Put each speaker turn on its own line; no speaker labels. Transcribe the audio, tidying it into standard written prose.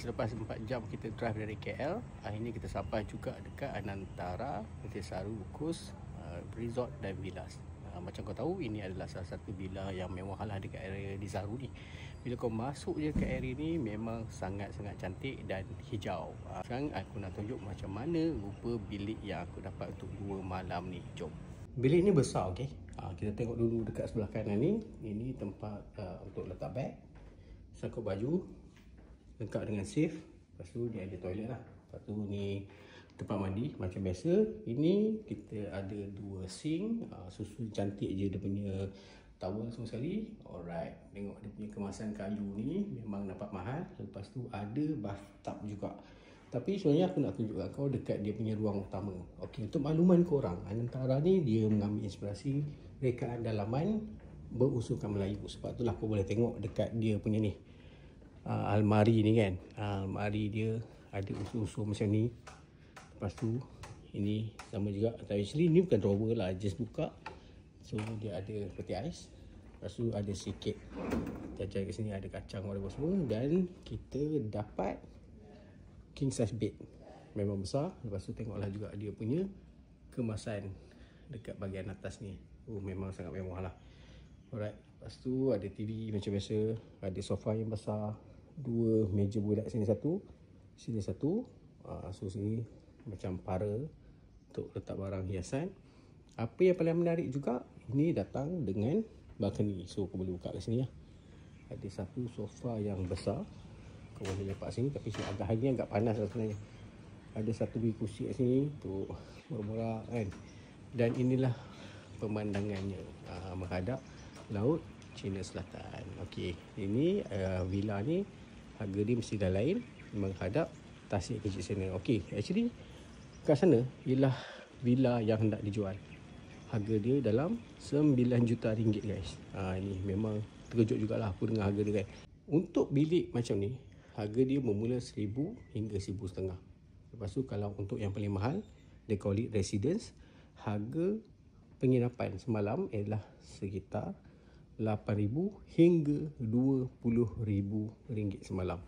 Selepas 4 jam kita drive dari KL, akhirnya kita sampai juga dekat Anantara, Tesaru, Kos, Resort dan Villas. Macam kau tahu, ini adalah salah satu villa yang mewah lah dekat area di Zaru ni. Bila kau masuk je ke area ni, memang sangat-sangat cantik dan hijau. Sekarang aku nak tunjuk macam mana rupa bilik yang aku dapat untuk 2 malam ni. Jom. Bilik ni besar, okey. Kita tengok dulu dekat sebelah kanan ni. Ini tempat untuk letak beg, sangkut baju, lengkap dengan safe. Lepas tu dia ada toilet lah. Lepas tu ni tempat mandi macam biasa. Ini kita ada 2 sink. Susu cantik je dia punya towel semua sekali. Alright, tengok dia punya kemasan kayu ni memang nampak mahal. Lepas tu ada bathtub juga. Tapi sebenarnya aku nak tunjukkan kau dekat dia punya ruang utama. Okey, untuk makluman korang, Anantara ni dia mengambil inspirasi rekaan dalaman berusulkan Melayu. Sebab itulah kau boleh tengok dekat dia punya ni almari ni kan. Almari dia ada usul-usul macam ni. Lepas tu ini sama juga. Tapi actually ni bukan drawer lah, just buka. So dia ada peti ais. Lepas tu ada sikit jajan kat sini, ada kacang whatever semua. Dan kita dapat king size bed. Memang besar. Lepas tu tengoklah juga dia punya kemasan dekat bahagian atas ni. Memang sangat mewah lah. Alright. Lepas tu ada TV macam biasa. Ada sofa yang besar. 2 meja bulat, sini satu, sini satu. So sini macam para untuk letak barang hiasan. Apa yang paling menarik juga, ini datang dengan balcony. So aku boleh buka kat sini lah. Ada satu sofa yang besar, kau boleh lepak sini. Tapi agak hari ni agak panas lah sebenarnya. Ada satu biji kursi kat sini untuk borak-borak kan. Dan inilah pemandangannya, menghadap laut China Selatan. Okey, ini villa ni harga dia mesti dah lain, menghadap Tasik Kecil sana. Okey, actually kat sana ialah villa yang hendak dijual. Harga dia dalam 9 juta ringgit guys. Ini memang terkejut jugalah aku dengar harga dia kan. Untuk bilik macam ni, harga dia bermula 1000 hingga 1500. Lepas tu kalau untuk yang paling mahal, they call it residence, harga penginapan semalam ialah sekitar 8,000 hingga 20,000 ringgit semalam.